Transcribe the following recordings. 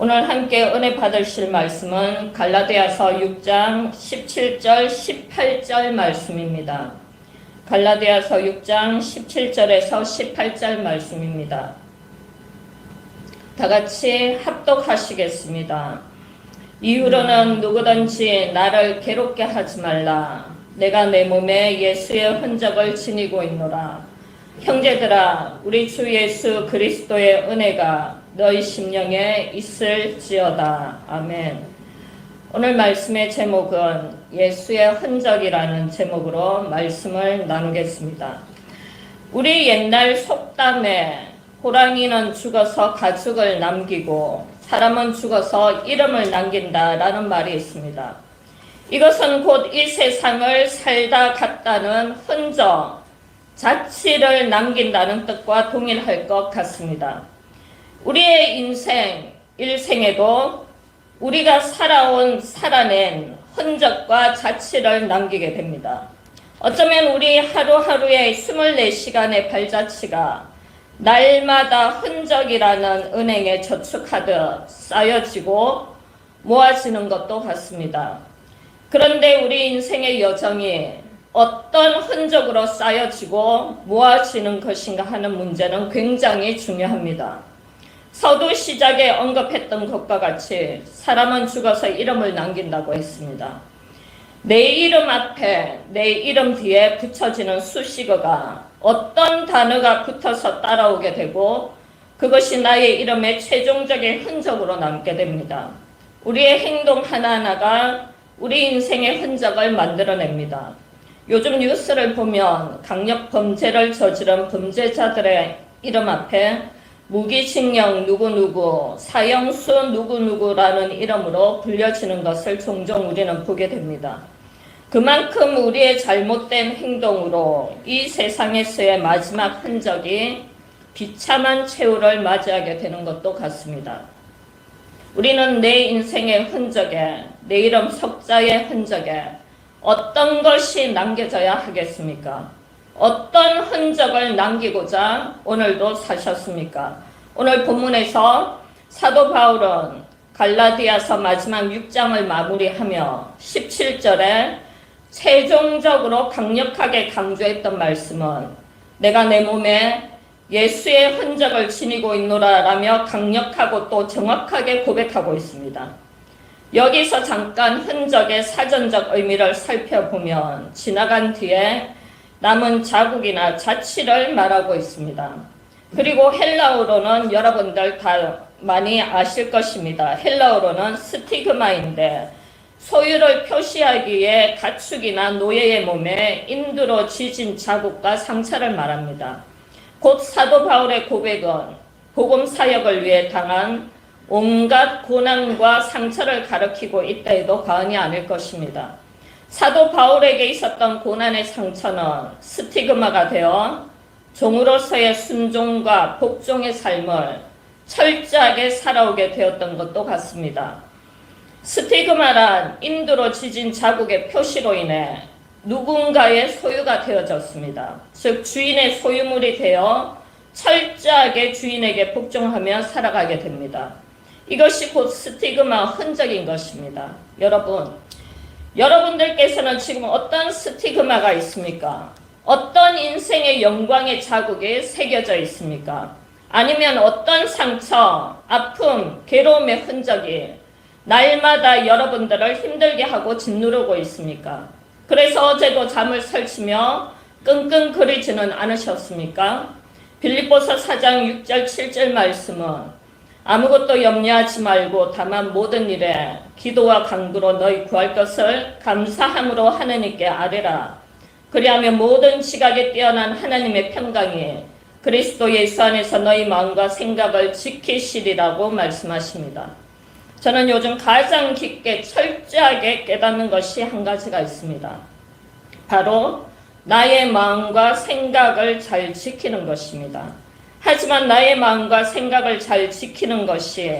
오늘 함께 은혜 받으실 말씀은 갈라디아서 6장 17절 18절 말씀입니다. 갈라디아서 6장 17절에서 18절 말씀입니다. 다 같이 합독하시겠습니다. 이후로는 누구든지 나를 괴롭게 하지 말라. 내가 내 몸에 예수의 흔적을 지니고 있노라. 형제들아, 우리 주 예수 그리스도의 은혜가 너희 심령에 있을지어다. 아멘. 오늘 말씀의 제목은 예수의 흔적이라는 제목으로 말씀을 나누겠습니다. 우리 옛날 속담에 호랑이는 죽어서 가죽을 남기고 사람은 죽어서 이름을 남긴다라는 말이 있습니다. 이것은 곧 이 세상을 살다 갔다는 흔적, 자취를 남긴다는 뜻과 동일할 것 같습니다. 우리의 일생에도 우리가 살아낸 흔적과 자취를 남기게 됩니다. 어쩌면 우리 하루하루의 24시간의 발자취가 날마다 흔적이라는 은행에 저축하듯 쌓여지고 모아지는 것도 같습니다. 그런데 우리 인생의 여정이 어떤 흔적으로 쌓여지고 모아지는 것인가 하는 문제는 굉장히 중요합니다. 서두 시작에 언급했던 것과 같이 사람은 죽어서 이름을 남긴다고 했습니다. 내 이름 앞에 내 이름 뒤에 붙여지는 수식어가 어떤 단어가 붙어서 따라오게 되고 그것이 나의 이름의 최종적인 흔적으로 남게 됩니다. 우리의 행동 하나하나가 우리 인생의 흔적을 만들어냅니다. 요즘 뉴스를 보면 강력 범죄를 저지른 범죄자들의 이름 앞에 무기징역 누구누구, 사형수 누구누구라는 이름으로 불려지는 것을 종종 우리는 보게 됩니다. 그만큼 우리의 잘못된 행동으로 이 세상에서의 마지막 흔적이 비참한 최후를 맞이하게 되는 것도 같습니다. 우리는 내 인생의 흔적에, 내 이름 석자의 흔적에 어떤 것이 남겨져야 하겠습니까? 어떤 흔적을 남기고자 오늘도 사셨습니까? 오늘 본문에서 사도 바울은 갈라디아서 마지막 6장을 마무리하며 17절에 최종적으로 강력하게 강조했던 말씀은 내가 내 몸에 예수의 흔적을 지니고 있노라 라며 강력하고 또 정확하게 고백하고 있습니다. 여기서 잠깐 흔적의 사전적 의미를 살펴보면 지나간 뒤에 남은 자국이나 자취를 말하고 있습니다. 그리고 헬라어로는 여러분들 다 많이 아실 것입니다. 헬라어로는 스티그마인데 소유를 표시하기 위해 가축이나 노예의 몸에 인두로 지진 자국과 상처를 말합니다. 곧 사도 바울의 고백은 복음 사역을 위해 당한 온갖 고난과 상처를 가리키고 있다 해도 과언이 아닐 것입니다. 사도 바울에게 있었던 고난의 상처는 스티그마가 되어 종으로서의 순종과 복종의 삶을 철저하게 살아오게 되었던 것도 같습니다. 스티그마란 인두로 지진 자국의 표시로 인해 누군가의 소유가 되어졌습니다. 즉 주인의 소유물이 되어 철저하게 주인에게 복종하며 살아가게 됩니다. 이것이 곧 스티그마 흔적인 것입니다. 여러분들께서는 지금 어떤 스티그마가 있습니까? 어떤 인생의 영광의 자국이 새겨져 있습니까? 아니면 어떤 상처, 아픔, 괴로움의 흔적이 날마다 여러분들을 힘들게 하고 짓누르고 있습니까? 그래서 어제도 잠을 설치며 끙끙거리지는 않으셨습니까? 빌립보서 4장 6절 7절 말씀은 아무것도 염려하지 말고 다만 모든 일에 기도와 간구로 너희 구할 것을 감사함으로 하나님께 아뢰라. 그리하면 모든 지각에 뛰어난 하나님의 평강이 그리스도 예수 안에서 너희 마음과 생각을 지키시리라고 말씀하십니다. 저는 요즘 가장 깊게 철저하게 깨닫는 것이 한 가지가 있습니다. 바로 나의 마음과 생각을 잘 지키는 것입니다. 하지만 나의 마음과 생각을 잘 지키는 것이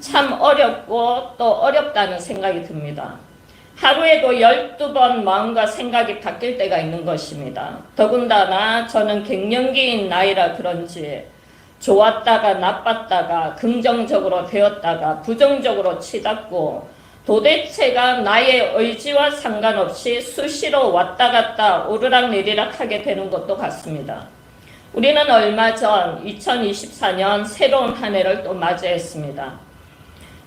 참 어렵고 또 어렵다는 생각이 듭니다. 하루에도 12번 마음과 생각이 바뀔 때가 있는 것입니다. 더군다나 저는 갱년기인 나이라 그런지 좋았다가 나빴다가 긍정적으로 되었다가 부정적으로 치닫고 도대체가 나의 의지와 상관없이 수시로 왔다 갔다 오르락내리락 하게 되는 것도 같습니다. 우리는 얼마 전 2024년 새로운 한 해를 또 맞이했습니다.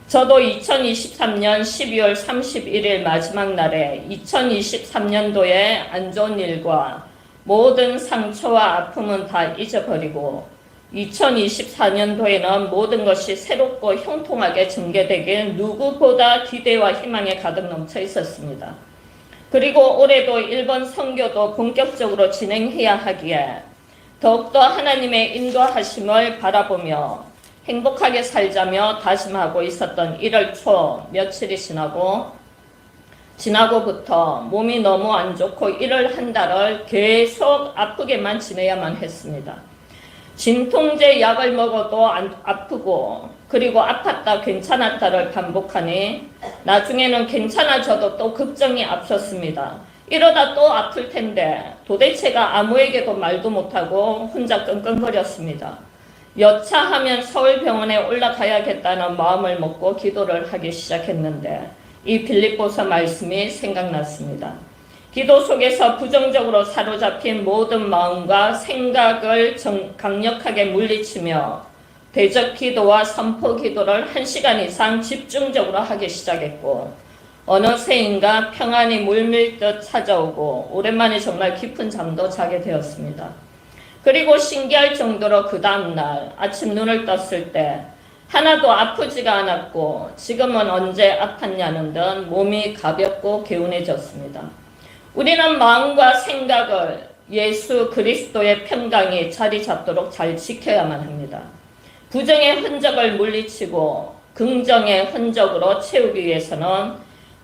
저도 2023년 12월 31일 마지막 날에 2023년도의 안 좋은 일과 모든 상처와 아픔은 다 잊어버리고 2024년도에는 모든 것이 새롭고 형통하게 전개되길 누구보다 기대와 희망에 가득 넘쳐 있었습니다. 그리고 올해도 일본 선교도 본격적으로 진행해야 하기에 더욱더 하나님의 인도하심을 바라보며 행복하게 살자며 다짐하고 있었던 1월 초 며칠이 지나고부터 몸이 너무 안 좋고 1월 한 달을 계속 아프게만 지내야만 했습니다. 진통제 약을 먹어도 아프고 그리고 아팠다 괜찮았다를 반복하니 나중에는 괜찮아져도 또 걱정이 앞섰습니다. 이러다 또 아플 텐데 도대체가 아무에게도 말도 못하고 혼자 끙끙거렸습니다. 여차하면 서울병원에 올라가야겠다는 마음을 먹고 기도를 하기 시작했는데 이 빌립보서 말씀이 생각났습니다. 기도 속에서 부정적으로 사로잡힌 모든 마음과 생각을 강력하게 물리치며 대적 기도와 선포 기도를 1시간 이상 집중적으로 하기 시작했고 어느새인가 평안이 물밀듯 찾아오고 오랜만에 정말 깊은 잠도 자게 되었습니다. 그리고 신기할 정도로 그 다음날 아침 눈을 떴을 때 하나도 아프지가 않았고 지금은 언제 아팠냐는 듯 몸이 가볍고 개운해졌습니다. 우리는 마음과 생각을 예수 그리스도의 평강이 자리 잡도록 잘 지켜야만 합니다. 부정의 흔적을 물리치고 긍정의 흔적으로 채우기 위해서는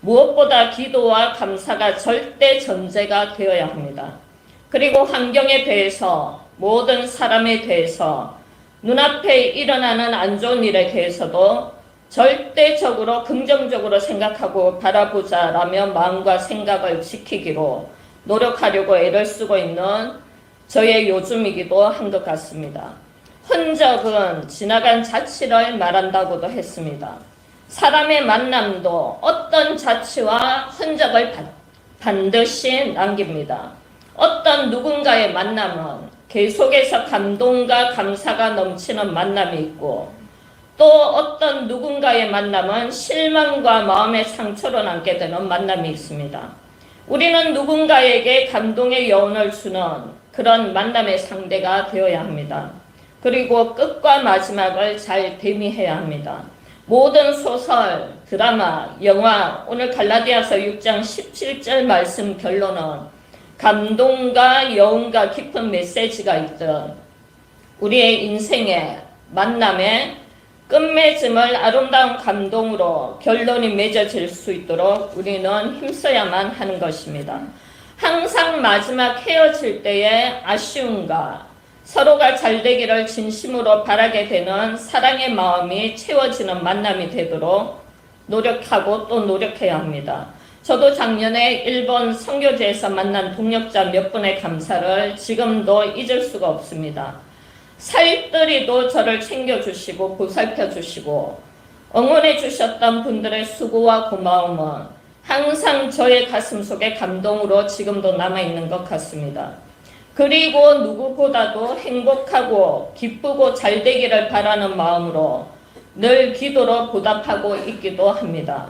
무엇보다 기도와 감사가 절대 전제가 되어야 합니다. 그리고 환경에 대해서 모든 사람에 대해서 눈앞에 일어나는 안 좋은 일에 대해서도 절대적으로 긍정적으로 생각하고 바라보자라며 마음과 생각을 지키기로 노력하려고 애를 쓰고 있는 저의 요즘이기도 한 것 같습니다. 흔적은 지나간 자취를 말한다고도 했습니다. 사람의 만남도 어떤 자취와 흔적을 반드시 남깁니다. 어떤 누군가의 만남은 계속해서 감동과 감사가 넘치는 만남이 있고 또 어떤 누군가의 만남은 실망과 마음의 상처로 남게 되는 만남이 있습니다. 우리는 누군가에게 감동의 여운을 주는 그런 만남의 상대가 되어야 합니다. 그리고 끝과 마지막을 잘 대미해야 합니다. 모든 소설, 드라마, 영화, 오늘 갈라디아서 6장 17절 말씀 결론은 감동과 여운과 깊은 메시지가 있던 우리의 인생의 만남의 끝맺음을 아름다운 감동으로 결론이 맺어질 수 있도록 우리는 힘써야만 하는 것입니다. 항상 마지막 헤어질 때의 아쉬움과 서로가 잘 되기를 진심으로 바라게 되는 사랑의 마음이 채워지는 만남이 되도록 노력하고 또 노력해야 합니다. 저도 작년에 일본 선교지에서 만난 동역자 몇 분의 감사를 지금도 잊을 수가 없습니다. 살뜰히도 저를 챙겨주시고 보살펴주시고 응원해 주셨던 분들의 수고와 고마움은 항상 저의 가슴 속에 감동으로 지금도 남아있는 것 같습니다. 그리고 누구보다도 행복하고 기쁘고 잘 되기를 바라는 마음으로 늘 기도로 보답하고 있기도 합니다.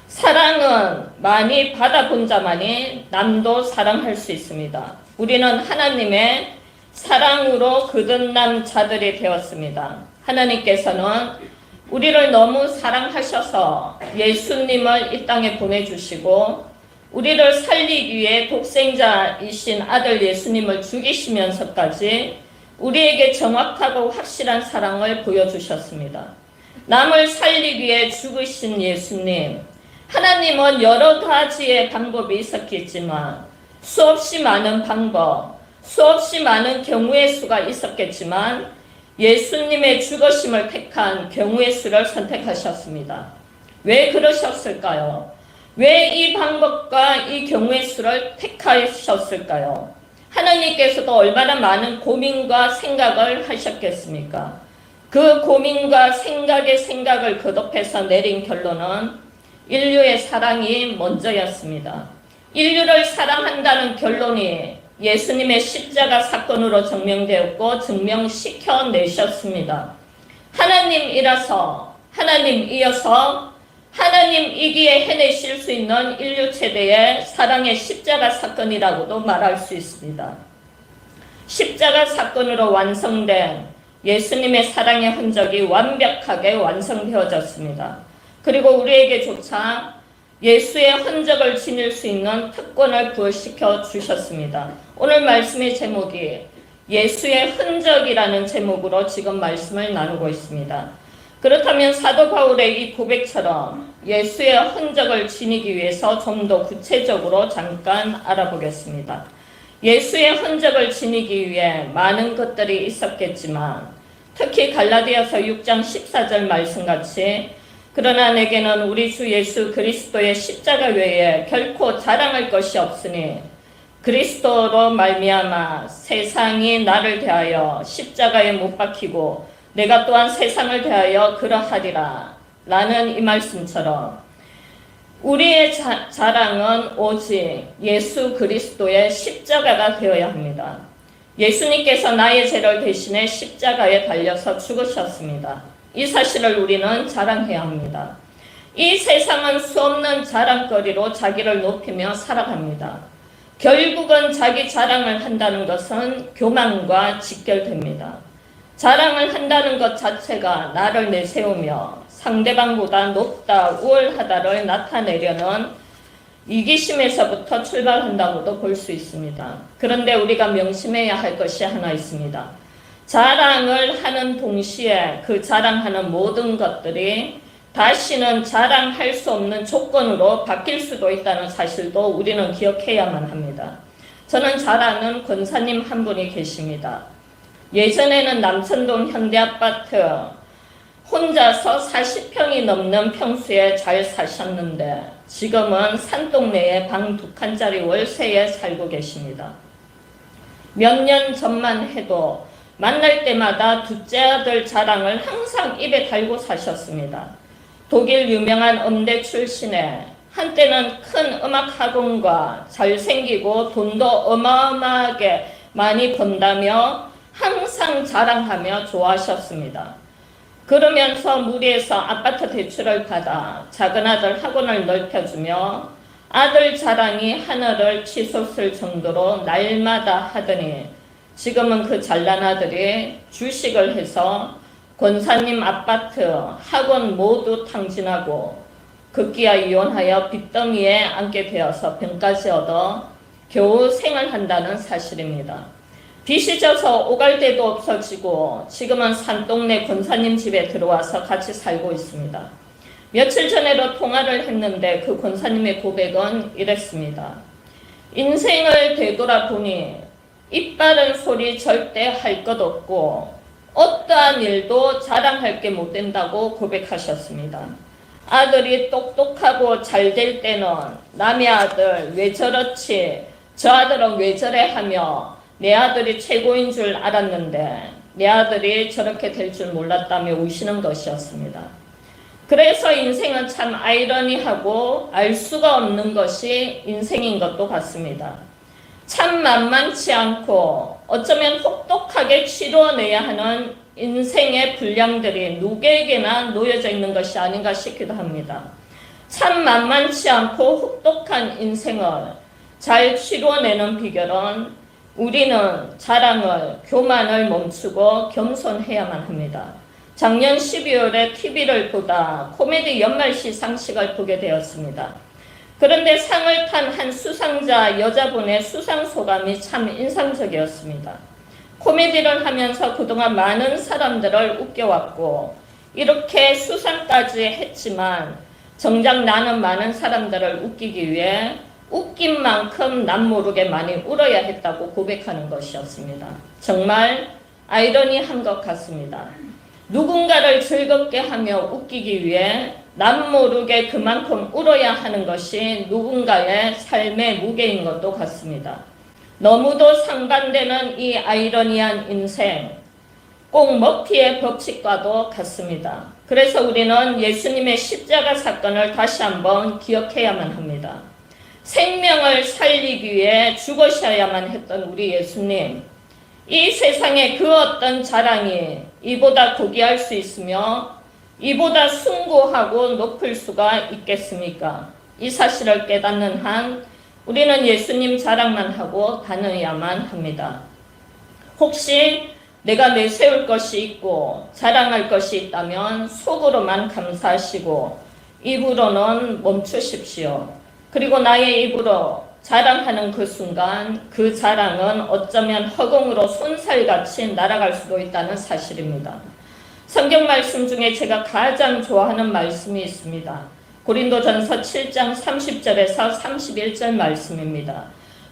사랑은 많이 받아본 자만이 남도 사랑할 수 있습니다. 우리는 하나님의 사랑으로 거듭난 자들이 되었습니다. 하나님께서는 우리를 너무 사랑하셔서 예수님을 이 땅에 보내주시고 우리를 살리기 위해 독생자이신 아들 예수님을 죽이시면서까지 우리에게 정확하고 확실한 사랑을 보여주셨습니다. 남을 살리기 위해 죽으신 예수님, 하나님은 여러 가지의 방법이 있었겠지만 수없이 많은 방법, 수없이 많은 경우의 수가 있었겠지만 예수님의 죽으심을 택한 경우의 수를 선택하셨습니다. 왜 그러셨을까요? 왜 이 방법과 이 경우의 수를 택하셨을까요? 하나님께서도 얼마나 많은 고민과 생각을 하셨겠습니까? 그 고민과 생각을 거듭해서 내린 결론은 인류의 사랑이 먼저였습니다. 인류를 사랑한다는 결론이 예수님의 십자가 사건으로 증명되었고 증명시켜내셨습니다. 하나님이라서 하나님이어서 하나님이기에 해내실 수 있는 인류 최대의 사랑의 십자가 사건이라고도 말할 수 있습니다. 십자가 사건으로 완성된 예수님의 사랑의 흔적이 완벽하게 완성되어졌습니다. 그리고 우리에게조차 예수의 흔적을 지닐 수 있는 특권을 부여시켜 주셨습니다. 오늘 말씀의 제목이 예수의 흔적이라는 제목으로 지금 말씀을 나누고 있습니다. 그렇다면 사도 바울의 이 고백처럼 예수의 흔적을 지니기 위해서 좀 더 구체적으로 잠깐 알아보겠습니다. 예수의 흔적을 지니기 위해 많은 것들이 있었겠지만 특히 갈라디아서 6장 14절 말씀같이 그러나 내게는 우리 주 예수 그리스도의 십자가 외에 결코 자랑할 것이 없으니 그리스도로 말미암아 세상이 나를 대하여 십자가에 못 박히고 내가 또한 세상을 대하여 그러하리라 라는 이 말씀처럼 우리의 자랑은 오직 예수 그리스도의 십자가가 되어야 합니다. 예수님께서 나의 죄를 대신해 십자가에 달려서 죽으셨습니다. 이 사실을 우리는 자랑해야 합니다. 이 세상은 수없는 자랑거리로 자기를 높이며 살아갑니다. 결국은 자기 자랑을 한다는 것은 교만과 직결됩니다. 자랑을 한다는 것 자체가 나를 내세우며 상대방보다 높다, 우월하다를 나타내려는 이기심에서부터 출발한다고도 볼 수 있습니다. 그런데 우리가 명심해야 할 것이 하나 있습니다. 자랑을 하는 동시에 그 자랑하는 모든 것들이 다시는 자랑할 수 없는 조건으로 바뀔 수도 있다는 사실도 우리는 기억해야만 합니다. 저는 잘 아는 권사님 한 분이 계십니다. 예전에는 남천동 현대아파트 혼자서 40평이 넘는 평수에 잘 사셨는데 지금은 산동네에 방 2칸짜리 월세에 살고 계십니다. 몇 년 전만 해도 만날 때마다 둘째 아들 자랑을 항상 입에 달고 사셨습니다. 독일 유명한 음대 출신에 한때는 큰 음악 학원과 잘생기고 돈도 어마어마하게 많이 번다며 항상 자랑하며 좋아하셨습니다. 그러면서 무리해서 아파트 대출을 받아 작은 아들 학원을 넓혀주며 아들 자랑이 하늘을 치솟을 정도로 날마다 하더니 지금은 그 잘난 아들이 주식을 해서 권사님 아파트, 학원 모두 탕진하고 급기야 이혼하여 빚더미에 앉게 되어서 병까지 얻어 겨우 생활한다는 사실입니다. 빚이 져서 오갈 데도 없어지고 지금은 산동네 권사님 집에 들어와서 같이 살고 있습니다. 며칠 전에도 통화를 했는데 그 권사님의 고백은 이랬습니다. 인생을 되돌아보니 입 바른 소리 절대 할 것 없고 어떠한 일도 자랑할 게 못 된다고 고백하셨습니다. 아들이 똑똑하고 잘 될 때는 남의 아들 왜 저렇지, 저 아들은 왜 저래 하며 내 아들이 최고인 줄 알았는데 내 아들이 저렇게 될 줄 몰랐다며 우시는 것이었습니다. 그래서 인생은 참 아이러니하고 알 수가 없는 것이 인생인 것도 같습니다. 참 만만치 않고 어쩌면 혹독하게 치루어내야 하는 인생의 분량들이 누구에게나 놓여져 있는 것이 아닌가 싶기도 합니다. 참 만만치 않고 혹독한 인생을 잘 치루어내는 비결은 우리는 자랑을, 교만을 멈추고 겸손해야만 합니다. 작년 12월에 TV를 보다 코미디 연말 시상식을 보게 되었습니다. 그런데 상을 탄 한 수상자 여자분의 수상 소감이 참 인상적이었습니다. 코미디를 하면서 그동안 많은 사람들을 웃겨왔고 이렇게 수상까지 했지만 정작 나는 많은 사람들을 웃기기 위해 웃긴 만큼 남 모르게 많이 울어야 했다고 고백하는 것이었습니다. 정말 아이러니한 것 같습니다. 누군가를 즐겁게 하며 웃기기 위해 남 모르게 그만큼 울어야 하는 것이 누군가의 삶의 무게인 것도 같습니다. 너무도 상반되는 이 아이러니한 인생, 꼭 머피의 법칙과도 같습니다. 그래서 우리는 예수님의 십자가 사건을 다시 한번 기억해야만 합니다. 생명을 살리기 위해 죽으셔야만 했던 우리 예수님, 이 세상에 그 어떤 자랑이 이보다 고귀할 수 있으며 이보다 숭고하고 높을 수가 있겠습니까? 이 사실을 깨닫는 한 우리는 예수님 자랑만 하고 다녀야만 합니다. 혹시 내가 내세울 것이 있고 자랑할 것이 있다면 속으로만 감사하시고 입으로는 멈추십시오. 그리고 나의 입으로 자랑하는 그 순간 그 자랑은 어쩌면 허공으로 손살같이 날아갈 수도 있다는 사실입니다. 성경 말씀 중에 제가 가장 좋아하는 말씀이 있습니다. 고린도전서 7장 30절에서 31절 말씀입니다.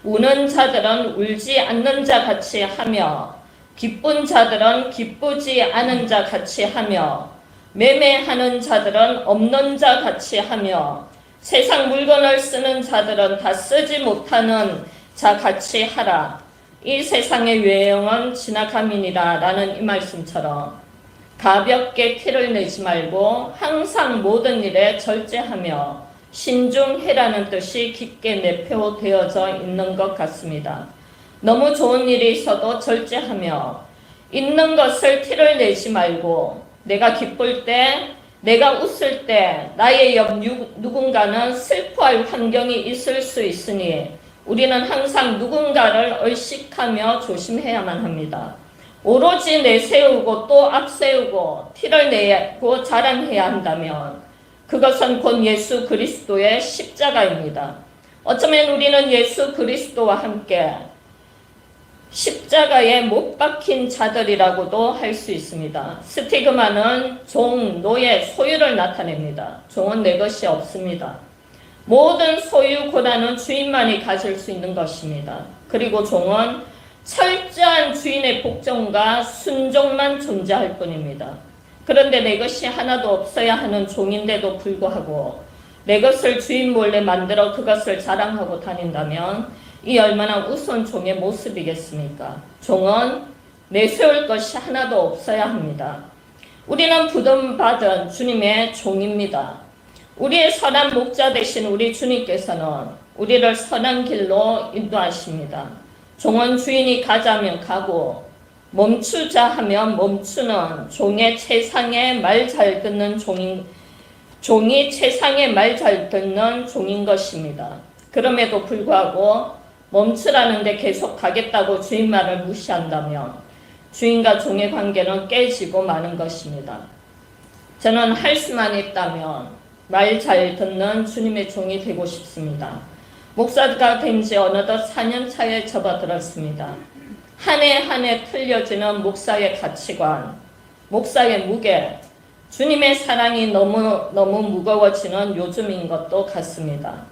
우는 자들은 울지 않는 자 같이 하며 기쁜 자들은 기쁘지 않은 자 같이 하며 매매하는 자들은 없는 자 같이 하며 세상 물건을 쓰는 자들은 다 쓰지 못하는 자 같이 하라. 이 세상의 유행은 지나감이니라 라는 이 말씀처럼 가볍게 티를 내지 말고 항상 모든 일에 절제하며 신중해라는 뜻이 깊게 내포되어져 있는 것 같습니다. 너무 좋은 일이 있어도 절제하며 있는 것을 티를 내지 말고 내가 기쁠 때 내가 웃을 때 나의 옆 누군가는 슬퍼할 환경이 있을 수 있으니 우리는 항상 누군가를 얼씩하며 조심해야만 합니다. 오로지 내세우고 또 앞세우고 티를 내고 자랑해야 한다면 그것은 곧 예수 그리스도의 십자가입니다. 어쩌면 우리는 예수 그리스도와 함께 십자가에 못 박힌 자들이라고도 할 수 있습니다. 스티그마는 종, 노예, 소유를 나타냅니다. 종은 내 것이 없습니다. 모든 소유 고난은 주인만이 가질 수 있는 것입니다. 그리고 종은 철저한 주인의 복종과 순종만 존재할 뿐입니다. 그런데 내 것이 하나도 없어야 하는 종인데도 불구하고 내 것을 주인 몰래 만들어 그것을 자랑하고 다닌다면 이 얼마나 우스운 종의 모습이겠습니까? 종은 내세울 것이 하나도 없어야 합니다. 우리는 부름받은 주님의 종입니다. 우리의 선한 목자 되신 우리 주님께서는 우리를 선한 길로 인도하십니다. 종은 주인이 가자면 가고 멈추자 하면 멈추는 종의 최상의 말 잘 듣는 종이 최상의 말 잘 듣는 종인 것입니다. 그럼에도 불구하고 멈추라는데 계속 가겠다고 주인 말을 무시한다면 주인과 종의 관계는 깨지고 마는 것입니다. 저는 할 수만 있다면 말 잘 듣는 주님의 종이 되고 싶습니다. 목사가 된 지 어느덧 4년 차에 접어들었습니다. 한 해 한 해 틀려지는 목사의 가치관, 목사의 무게, 주님의 사랑이 너무 무거워지는 요즘인 것도 같습니다.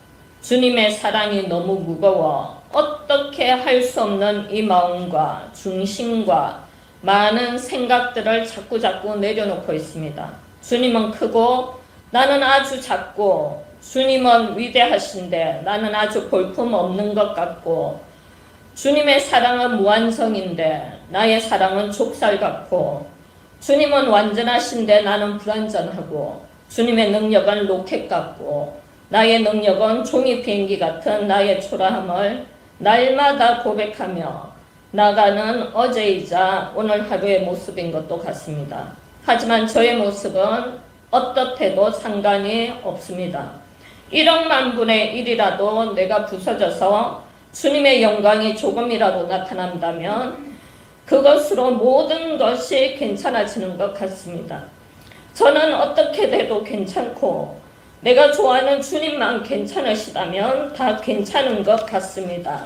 주님의 사랑이 너무 무거워 어떻게 할 수 없는 이 마음과 중심과 많은 생각들을 자꾸 내려놓고 있습니다. 주님은 크고 나는 아주 작고 주님은 위대하신데 나는 아주 볼품없는 것 같고 주님의 사랑은 무한성인데 나의 사랑은 족살 같고 주님은 완전하신데 나는 불완전하고 주님의 능력은 로켓 같고 나의 능력은 종이 비행기 같은 나의 초라함을 날마다 고백하며 나가는 어제이자 오늘 하루의 모습인 것도 같습니다. 하지만 저의 모습은 어떻해도 상관이 없습니다. 1억만 분의 1이라도 내가 부서져서 주님의 영광이 조금이라도 나타난다면 그것으로 모든 것이 괜찮아지는 것 같습니다. 저는 어떻게 돼도 괜찮고 내가 좋아하는 주님만 괜찮으시다면 다 괜찮은 것 같습니다.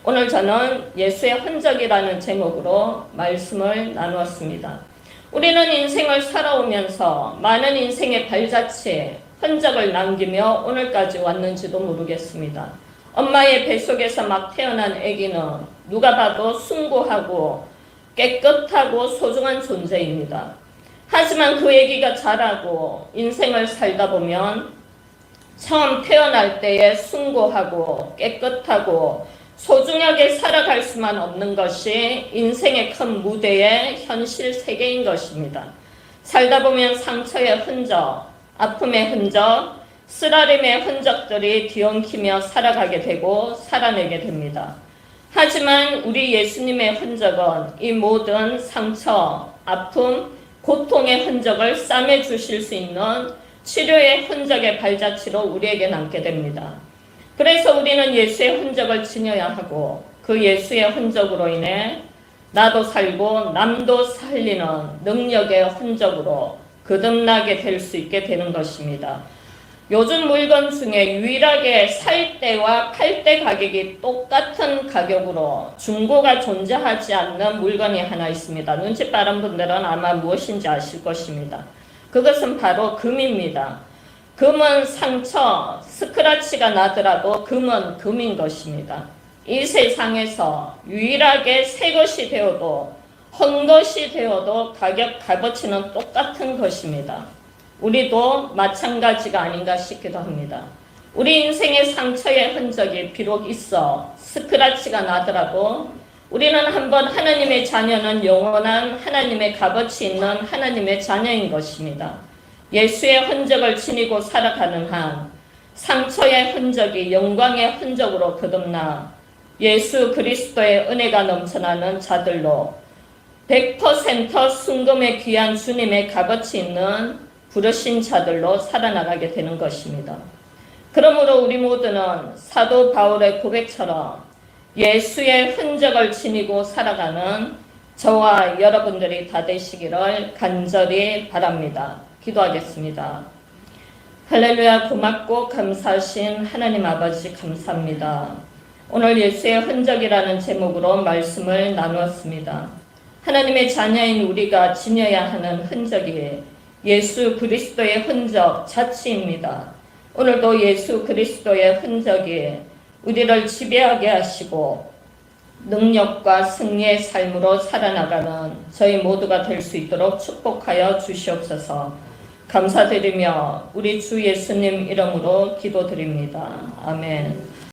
오늘 저는 예수의 흔적이라는 제목으로 말씀을 나누었습니다. 우리는 인생을 살아오면서 많은 인생의 발자취, 흔적을 남기며 오늘까지 왔는지도 모르겠습니다. 엄마의 뱃속에서 막 태어난 아기는 누가 봐도 숭고하고 깨끗하고 소중한 존재입니다. 하지만 그 아기가 자라고 인생을 살다 보면 처음 태어날 때의 숭고하고 깨끗하고 소중하게 살아갈 수만 없는 것이 인생의 큰 무대의 현실 세계인 것입니다. 살다 보면 상처의 흔적, 아픔의 흔적, 쓰라림의 흔적들이 뒤엉키며 살아가게 되고 살아내게 됩니다. 하지만 우리 예수님의 흔적은 이 모든 상처, 아픔, 고통의 흔적을 싸매 주실 수 있는 치료의 흔적의 발자취로 우리에게 남게 됩니다. 그래서 우리는 예수의 흔적을 지녀야 하고 그 예수의 흔적으로 인해 나도 살고 남도 살리는 능력의 흔적으로 거듭나게 될 수 있게 되는 것입니다. 요즘 물건 중에 유일하게 살 때와 팔 때 가격이 똑같은 가격으로 중고가 존재하지 않는 물건이 하나 있습니다. 눈치 빠른 분들은 아마 무엇인지 아실 것입니다. 그것은 바로 금입니다. 금은 상처, 스크래치가 나더라도 금은 금인 것입니다. 이 세상에서 유일하게 새 것이 되어도 헌 것이 되어도 값어치는 똑같은 것입니다. 우리도 마찬가지가 아닌가 싶기도 합니다. 우리 인생의 상처의 흔적이 비록 있어 스크래치가 나더라도 우리는 한번 하나님의 자녀는 영원한 하나님의 값어치 있는 하나님의 자녀인 것입니다. 예수의 흔적을 지니고 살아가는 한 상처의 흔적이 영광의 흔적으로 거듭나 예수 그리스도의 은혜가 넘쳐나는 자들로 100% 순금의 귀한 주님의 값어치 있는 부르신 자들로 살아나가게 되는 것입니다. 그러므로 우리 모두는 사도 바울의 고백처럼 예수의 흔적을 지니고 살아가는 저와 여러분들이 다 되시기를 간절히 바랍니다. 기도하겠습니다. 할렐루야. 고맙고 감사하신 하나님 아버지 감사합니다. 오늘 예수의 흔적이라는 제목으로 말씀을 나누었습니다. 하나님의 자녀인 우리가 지녀야 하는 흔적이 예수 그리스도의 흔적 자체입니다. 오늘도 예수 그리스도의 흔적이 우리를 지배하게 하시고 능력과 승리의 삶으로 살아나가는 저희 모두가 될 수 있도록 축복하여 주시옵소서. 감사드리며 우리 주 예수님 이름으로 기도드립니다. 아멘.